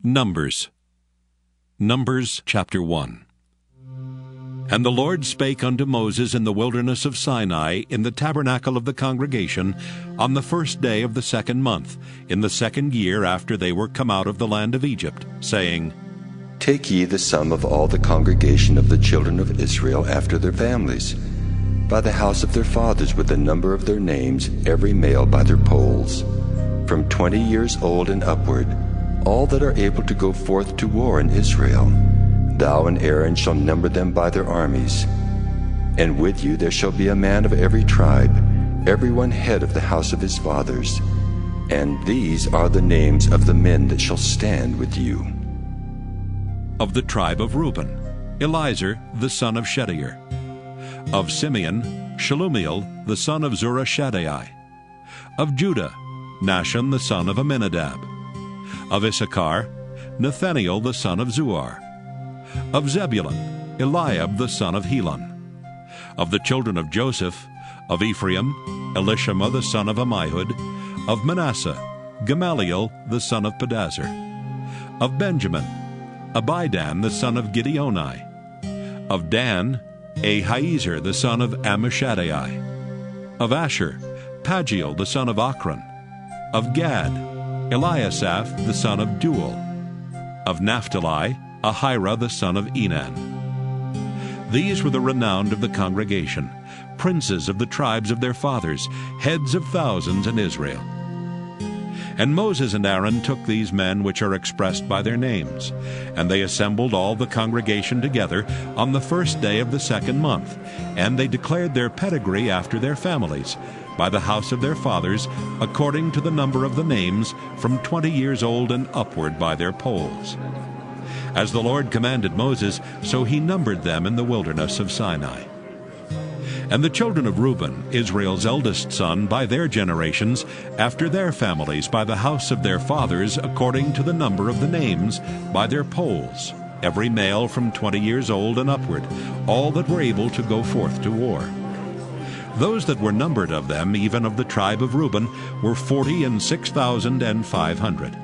Numbers chapter 1. And the Lord spake unto Moses in the wilderness of Sinai, in the tabernacle of the congregation, on the first day of the 2nd month, in the 2nd year after they were come out of the land of Egypt, saying, Take ye the sum of all the congregation of the children of Israel after their families, by the house of their fathers with the number of their names, every male by their polls, from 20 years old and upward, all that are able to go forth to war in Israel. Thou and Aaron shall number them by their armies. And with you there shall be a man of every tribe, every one head of the house of his fathers. And these are the names of the men that shall stand with you. Of the tribe of Reuben, Elizur the son of Shedeur. Of Simeon, Shelumiel the son of Zurishaddai. Of Judah, Nahshon the son of Amminadab. Of Issachar, Nathaniel the son of Zuar. Of Zebulun, Eliab the son of Helon. Of the children of Joseph, of Ephraim, Elishama the son of Ammihud. Of Manasseh, Gamaliel the son of Pedazur. Of Benjamin, Abidan the son of Gideoni. Of Dan, Ahiezer the son of Ammishaddai. Of Asher, Pagiel the son of Ochran. Of Gad, Eliasaph the son of Duel. Of Naphtali, Ahira the son of Enan. These were the renowned of the congregation, princes of the tribes of their fathers, heads of thousands in Israel. And Moses and Aaron took these men which are expressed by their names, and they assembled all the congregation together on the first day of the 2nd month, and they declared their pedigree after their families, by the house of their fathers, according to the number of the names, from 20 years old and upward by their polls. As the Lord commanded Moses, so he numbered them in the wilderness of Sinai. And the children of Reuben, Israel's eldest son, by their generations, after their families, by the house of their fathers, according to the number of the names, by their polls, every male from 20 years old and upward, all that were able to go forth to war. Those that were numbered of them, even of the tribe of Reuben, were 46,500.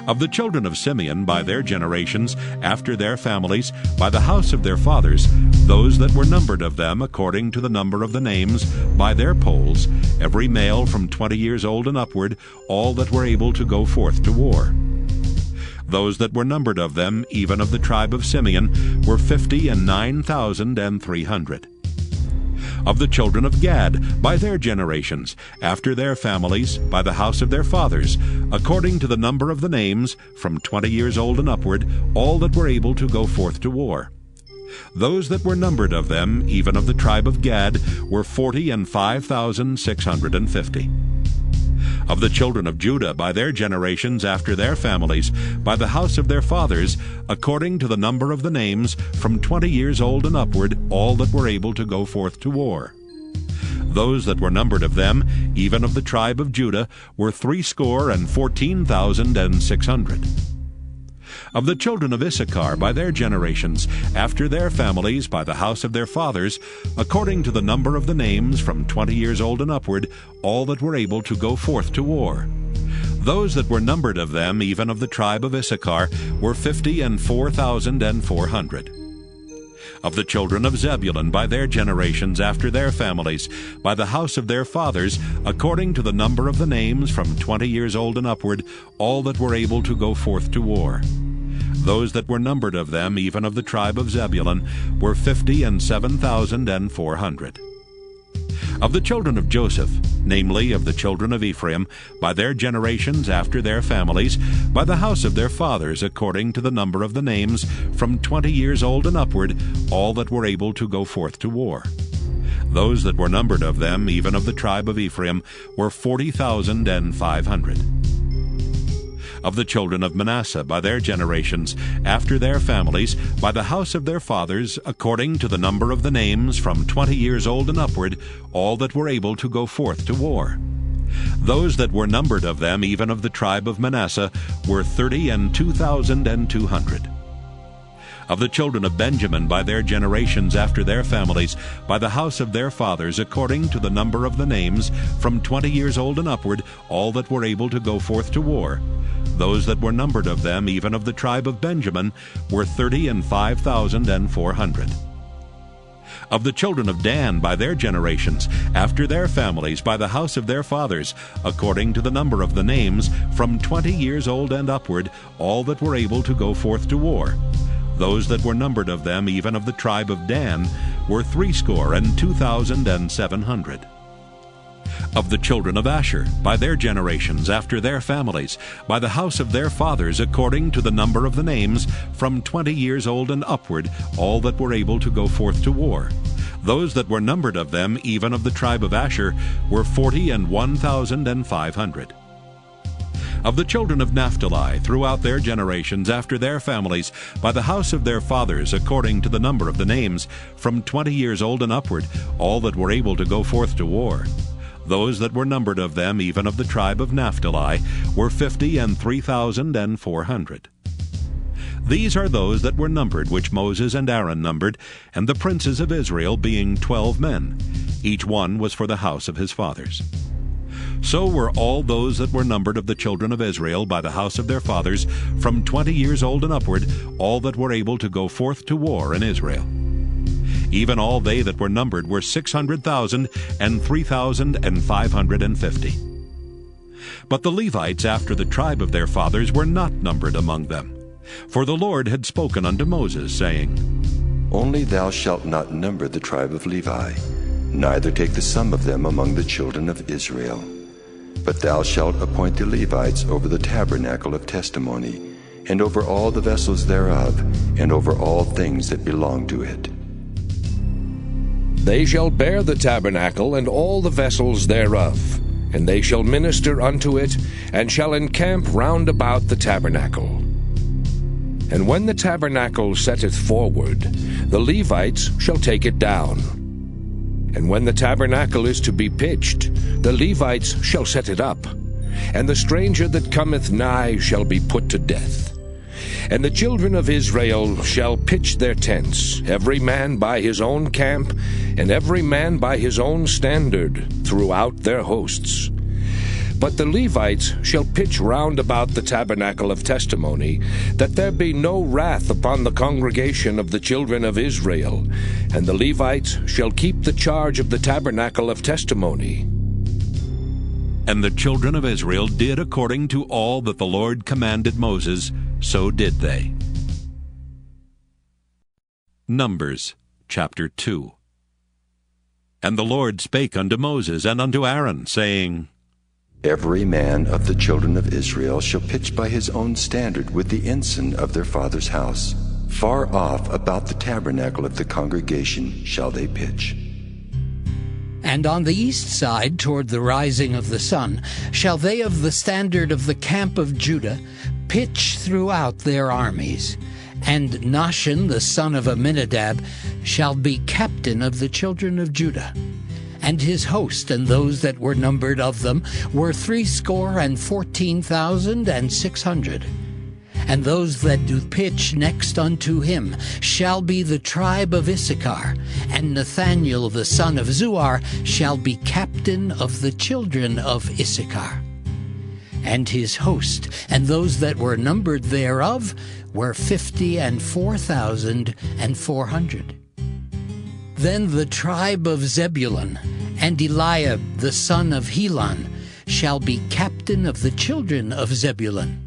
Of the children of Simeon, by their generations, after their families, by the house of their fathers, those that were numbered of them, according to the number of the names, by their polls, every male from 20 years old and upward, all that were able to go forth to war. Those that were numbered of them, even of the tribe of Simeon, were 59,300. Of the children of Gad, by their generations, after their families, by the house of their fathers, according to the number of the names, from 20 years old and upward, all that were able to go forth to war. Those that were numbered of them, even of the tribe of Gad, were 45,650. Of the children of Judah, by their generations, after their families, by the house of their fathers, according to the number of the names, from 20 years old and upward, all that were able to go forth to war. Those that were numbered of them, even of the tribe of Judah, were 314,600. Of the children of Issachar, by their generations, after their families, by the house of their fathers, according to the number of the names, from 20 years old and upward, all that were able to go forth to war. Those that were numbered of them, even of the tribe of Issachar, were 54,400. Of the children of Zebulun, by their generations, after their families, by the house of their fathers, according to the number of the names, from 20 years old and upward, all that were able to go forth to war. Those that were numbered of them, even of the tribe of Zebulun, were 57,400. Of the children of Joseph, namely of the children of Ephraim, by their generations after their families, by the house of their fathers, according to the number of the names, from 20 years old and upward, all that were able to go forth to war. Those that were numbered of them, even of the tribe of Ephraim, were 40,500. Of the children of Manasseh, by their generations, after their families, by the house of their fathers, according to the number of the names, from 20 years old and upward, all that were able to go forth to war. Those that were numbered of them, even of the tribe of Manasseh, were 32,200. Of the children of Benjamin by their generations after their families, by the house of their fathers, according to the number of the names, from 20 years old and upward, all that were able to go forth to war. Those that were numbered of them, even of the tribe of Benjamin, were 30,005,400. Of the children of Dan by their generations, after their families, by the house of their fathers, according to the number of the names, from 20 years old and upward, all that were able to go forth to war. Those that were numbered of them, even of the tribe of Dan, were 62,700. Of the children of Asher, by their generations, after their families, by the house of their fathers, according to the number of the names, from 20 years old and upward, all that were able to go forth to war. Those that were numbered of them, even of the tribe of Asher, were 41,500. Of the children of Naphtali, throughout their generations, after their families, by the house of their fathers, according to the number of the names, from 20 years old and upward, all that were able to go forth to war. Those that were numbered of them, even of the tribe of Naphtali, were 53,400. These are those that were numbered, which Moses and Aaron numbered, and the princes of Israel, being 12 men. Each one was for the house of his fathers. So were all those that were numbered of the children of Israel by the house of their fathers, from 20 years old and upward, all that were able to go forth to war in Israel. Even all they that were numbered were 600,000 and 3,550. But the Levites after the tribe of their fathers were not numbered among them. For the Lord had spoken unto Moses, saying, Only thou shalt not number the tribe of Levi, neither take the sum of them among the children of Israel. But thou shalt appoint the Levites over the tabernacle of testimony, and over all the vessels thereof, and over all things that belong to it. They shall bear the tabernacle and all the vessels thereof, and they shall minister unto it, and shall encamp round about the tabernacle. And when the tabernacle setteth forward, the Levites shall take it down. And when the tabernacle is to be pitched, the Levites shall set it up, and the stranger that cometh nigh shall be put to death. And the children of Israel shall pitch their tents, every man by his own camp, and every man by his own standard, throughout their hosts. But the Levites shall pitch round about the tabernacle of testimony, that there be no wrath upon the congregation of the children of Israel. And the Levites shall keep the charge of the tabernacle of testimony. And the children of Israel did according to all that the Lord commanded Moses, so did they. Numbers chapter 2. And the Lord spake unto Moses and unto Aaron, saying, Every man of the children of Israel shall pitch by his own standard with the ensign of their father's house. Far off about the tabernacle of the congregation shall they pitch. And on the east side, toward the rising of the sun, shall they of the standard of the camp of Judah pitch throughout their armies. And Nahshon the son of Amminadab shall be captain of the children of Judah. And his host and those that were numbered of them were 314,600. And those that do pitch next unto him shall be the tribe of Issachar, and Nathaniel the son of Zuar shall be captain of the children of Issachar. And his host and those that were numbered thereof were 54,400. Then the tribe of Zebulun, and Eliab the son of Helon shall be captain of the children of Zebulun.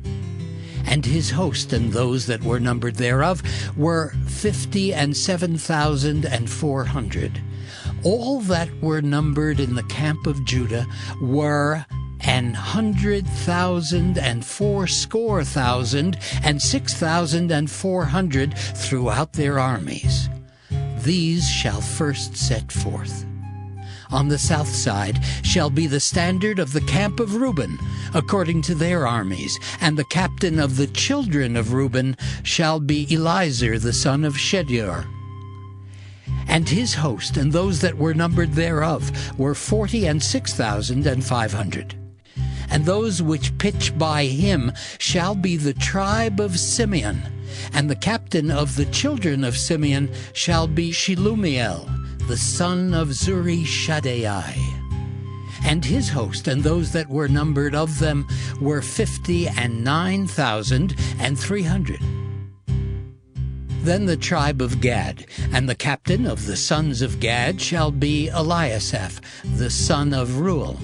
And his host and those that were numbered thereof were 57,400. All that were numbered in the camp of Judah were 100,000 and 6,400 throughout their armies. These shall first set forth. On the south side shall be the standard of the camp of Reuben, according to their armies, and the captain of the children of Reuben shall be Eliezer the son of Shedeur. And his host and those that were numbered thereof were 46,500. And those which pitch by him shall be the tribe of Simeon, And the captain of the children of Simeon shall be Shelumiel, the son of Zurishaddai. And his host and those that were numbered of them were 59,300. Then the tribe of Gad, and the captain of the sons of Gad shall be Eliasaph, the son of Reuel.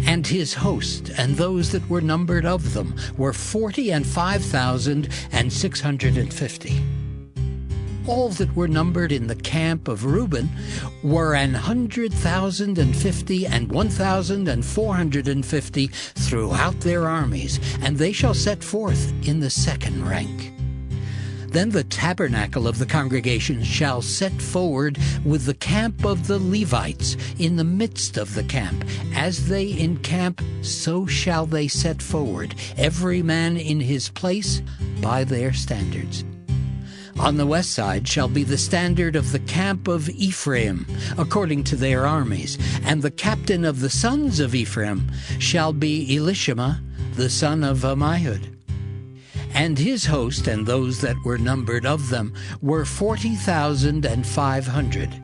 And his host and those that were numbered of them were 45,650. All that were numbered in the camp of Reuben were 100,050 and 1,450 throughout their armies, and they shall set forth in the second rank. Then the tabernacle of the congregation shall set forward with the camp of the Levites in the midst of the camp. As they encamp, so shall they set forward, every man in his place by their standards. On the west side shall be the standard of the camp of Ephraim, according to their armies. And the captain of the sons of Ephraim shall be Elishama, the son of Ammihud. And his host and those that were numbered of them were 40,500.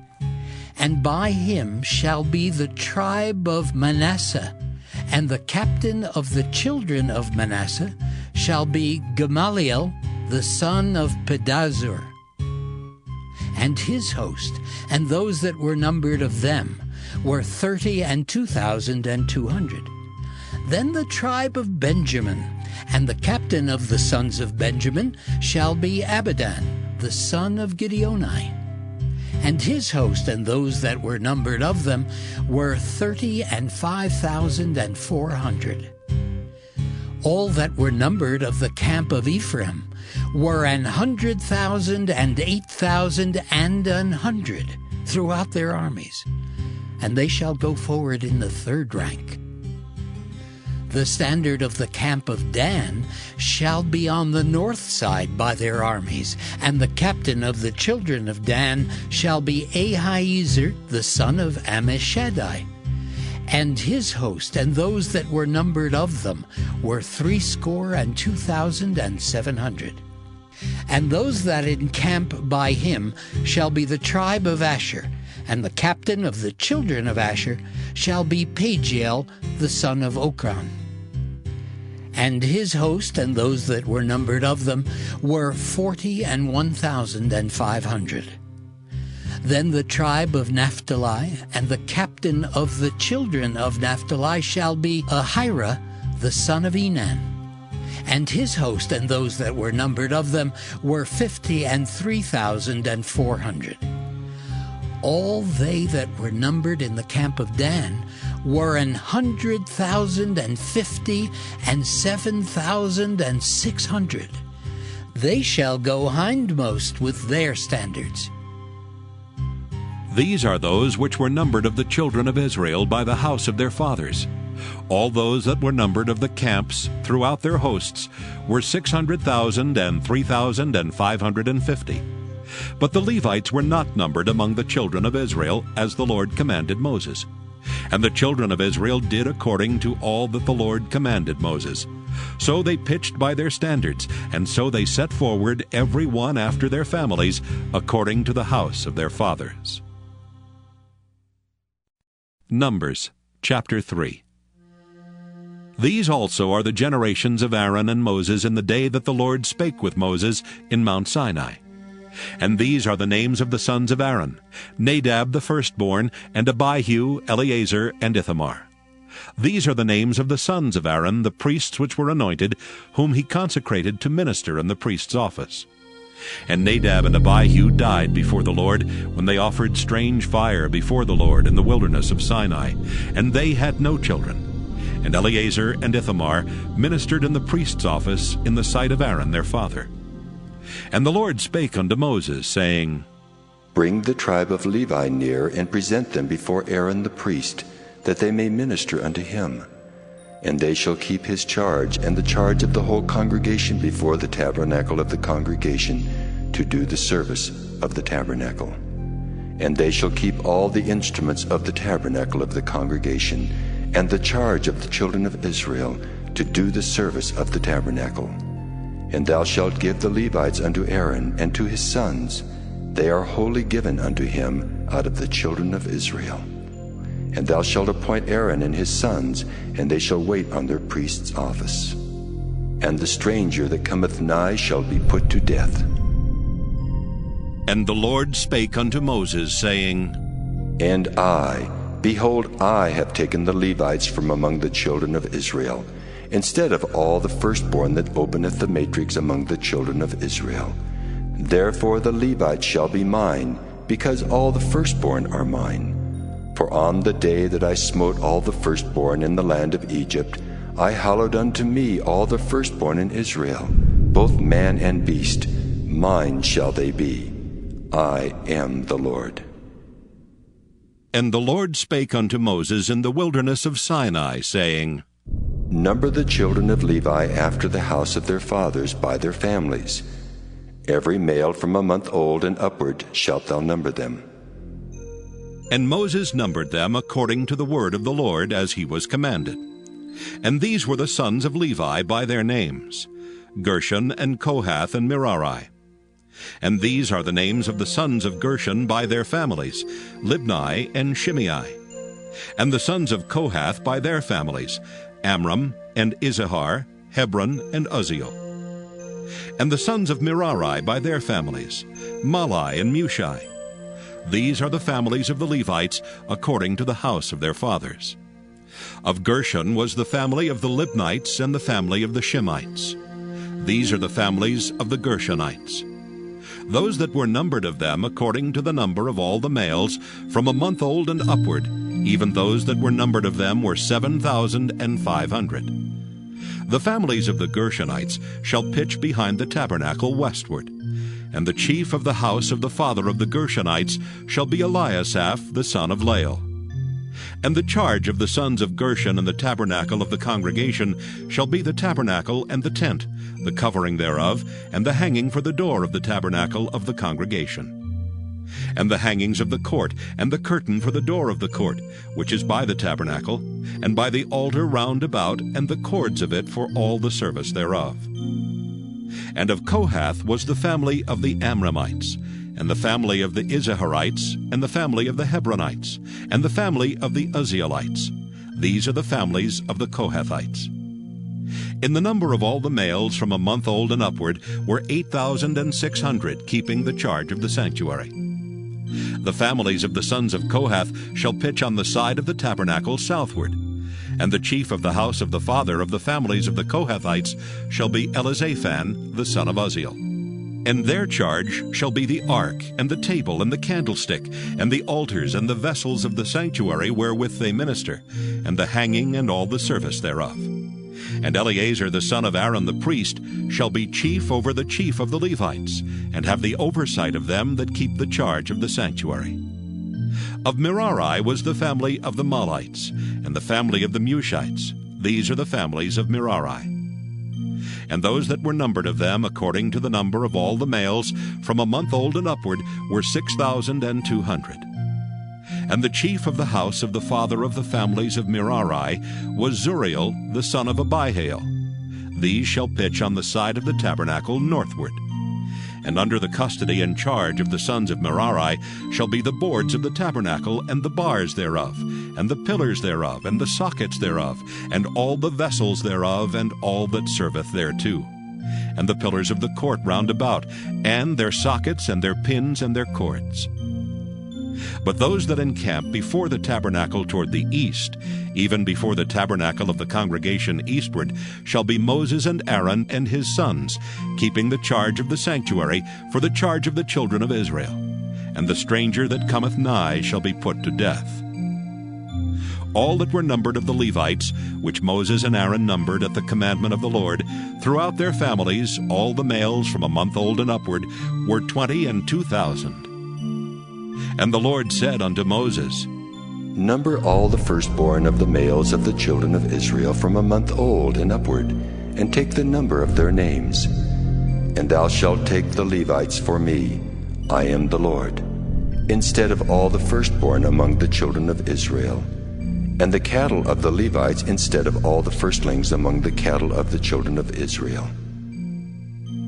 And by him shall be the tribe of Manasseh. And the captain of the children of Manasseh shall be Gamaliel, the son of Pedazur. And his host and those that were numbered of them were 32,200. Then the tribe of Benjamin, and the captain of the sons of Benjamin shall be Abidan, the son of Gideoni. And his host and those that were numbered of them were 35,400. All that were numbered of the camp of Ephraim were 100,000 and 8,000 and 100 throughout their armies, and they shall go forward in the third rank. The standard of the camp of Dan shall be on the north side by their armies, and the captain of the children of Dan shall be Ahiezer, the son of Ammishaddai. And his host and those that were numbered of them were 62,700. And those that encamp by him shall be the tribe of Asher, and the captain of the children of Asher shall be Pagiel, the son of Okran. And his host and those that were numbered of them were 41,500. Then the tribe of Naphtali, and the captain of the children of Naphtali shall be Ahira, the son of Enan. And his host and those that were numbered of them were 53,400. All they that were numbered in the camp of Dan were 100,050 and 7,600. They shall go hindmost with their standards. These are those which were numbered of the children of Israel by the house of their fathers. All those that were numbered of the camps throughout their hosts were 600,000 and 3,550. But the Levites were not numbered among the children of Israel, as the Lord commanded Moses. And the children of Israel did according to all that the Lord commanded Moses. So they pitched by their standards, and so they set forward every one after their families, according to the house of their fathers. Numbers chapter 3. These also are the generations of Aaron and Moses in the day that the Lord spake with Moses in Mount Sinai. And these are the names of the sons of Aaron, Nadab the firstborn, and Abihu, Eleazar, and Ithamar. These are the names of the sons of Aaron, the priests which were anointed, whom he consecrated to minister in the priest's office. And Nadab and Abihu died before the Lord, when they offered strange fire before the Lord in the wilderness of Sinai, and they had no children. And Eleazar and Ithamar ministered in the priest's office in the sight of Aaron their father. And the Lord spake unto Moses, saying, Bring the tribe of Levi near, and present them before Aaron the priest, that they may minister unto him. And they shall keep his charge, and the charge of the whole congregation before the tabernacle of the congregation, to do the service of the tabernacle. And they shall keep all the instruments of the tabernacle of the congregation, and the charge of the children of Israel, to do the service of the tabernacle. And thou shalt give the Levites unto Aaron and to his sons. They are wholly given unto him out of the children of Israel. And thou shalt appoint Aaron and his sons, and they shall wait on their priest's office. And the stranger that cometh nigh shall be put to death. And the Lord spake unto Moses, saying, And I, behold, I have taken the Levites from among the children of Israel, instead of all the firstborn that openeth the matrix among the children of Israel. Therefore the Levites shall be mine, because all the firstborn are mine. For on the day that I smote all the firstborn in the land of Egypt, I hallowed unto me all the firstborn in Israel, both man and beast. Mine shall they be. I am the Lord. And the Lord spake unto Moses in the wilderness of Sinai, saying, Number the children of Levi after the house of their fathers by their families. Every male from a month old and upward shalt thou number them. And Moses numbered them according to the word of the Lord, as he was commanded. And these were the sons of Levi by their names, Gershon and Kohath and Merari. And these are the names of the sons of Gershon by their families, Libni and Shimei. And the sons of Kohath by their families, Amram and Izahar, Hebron and Uzziel. And the sons of Merari by their families, Mahli and Mushi. These are the families of the Levites according to the house of their fathers. Of Gershon was the family of the Libnites and the family of the Shimites. These are the families of the Gershonites. Those that were numbered of them according to the number of all the males, from a month old and upward, even those that were numbered of them were 7,500. The families of the Gershonites shall pitch behind the tabernacle westward. And the chief of the house of the father of the Gershonites shall be Eliasaph the son of Lael. And the charge of the sons of Gershon in the tabernacle of the congregation shall be the tabernacle and the tent, the covering thereof, and the hanging for the door of the tabernacle of the congregation. And the hangings of the court, and the curtain for the door of the court, which is by the tabernacle, and by the altar round about, and the cords of it for all the service thereof. And of Kohath was the family of the Amramites, and the family of the Izaharites, and the family of the Hebronites, and the family of the Uzzielites. These are the families of the Kohathites. In the number of all the males from a month old and upward were 8,600, keeping the charge of the sanctuary. The families of the sons of Kohath shall pitch on the side of the tabernacle southward. And the chief of the house of the father of the families of the Kohathites shall be Elizaphan the son of Uzziel. And their charge shall be the ark, and the table, and the candlestick, and the altars, and the vessels of the sanctuary wherewith they minister, and the hanging, and all the service thereof. And Eleazar the son of Aaron the priest shall be chief over the chief of the Levites, and have the oversight of them that keep the charge of the sanctuary. Of Merari was the family of the Mahlites, and the family of the Mushites. These are the families of Merari. And those that were numbered of them, according to the number of all the males, from a month old and upward, were 6,200. And the chief of the house of the father of the families of Merari was Zuriel the son of Abihail. These shall pitch on the side of the tabernacle northward. And under the custody and charge of the sons of Merari shall be the boards of the tabernacle, and the bars thereof, and the pillars thereof, and the sockets thereof, and all the vessels thereof, and all that serveth thereto, and the pillars of the court round about, and their sockets, and their pins, and their cords. But those that encamp before the tabernacle toward the east, even before the tabernacle of the congregation eastward, shall be Moses and Aaron and his sons, keeping the charge of the sanctuary for the charge of the children of Israel. And the stranger that cometh nigh shall be put to death. All that were numbered of the Levites, which Moses and Aaron numbered at the commandment of the Lord, throughout their families, all the males from a month old and upward, were 22,000. And the Lord said unto Moses, Number all the firstborn of the males of the children of Israel from a month old and upward, and take the number of their names. And thou shalt take the Levites for me, I am the Lord, instead of all the firstborn among the children of Israel, and the cattle of the Levites instead of all the firstlings among the cattle of the children of Israel.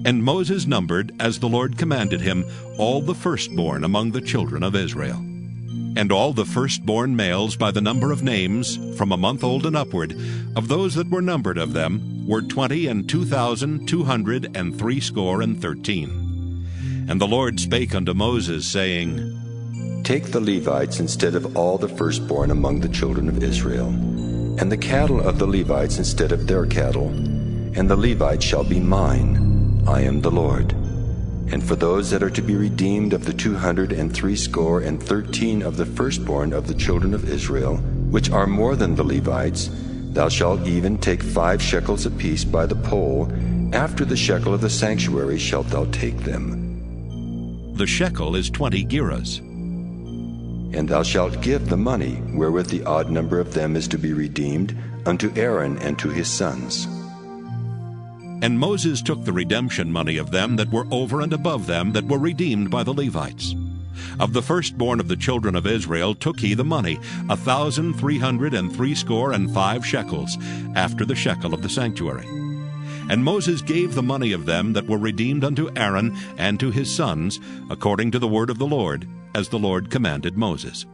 And Moses numbered, as the Lord commanded him, all the firstborn among the children of Israel. And all the firstborn males by the number of names, from a month old and upward, of those that were numbered of them, were 20,263. And the Lord spake unto Moses, saying, Take the Levites instead of all the firstborn among the children of Israel, and the cattle of the Levites instead of their cattle, and the Levites shall be mine. I am the Lord. And for those that are to be redeemed of the 213 of the firstborn of the children of Israel, which are more than the Levites, thou shalt even take 5 shekels apiece by the poll. After the shekel of the sanctuary shalt thou take them. The shekel is 20 gerahs. And thou shalt give the money, wherewith the odd number of them is to be redeemed, unto Aaron and to his sons. And Moses took the redemption money of them that were over and above them that were redeemed by the Levites. Of the firstborn of the children of Israel took he the money, 1,365 shekels, after the shekel of the sanctuary. And Moses gave the money of them that were redeemed unto Aaron and to his sons, according to the word of the Lord, as the Lord commanded Moses.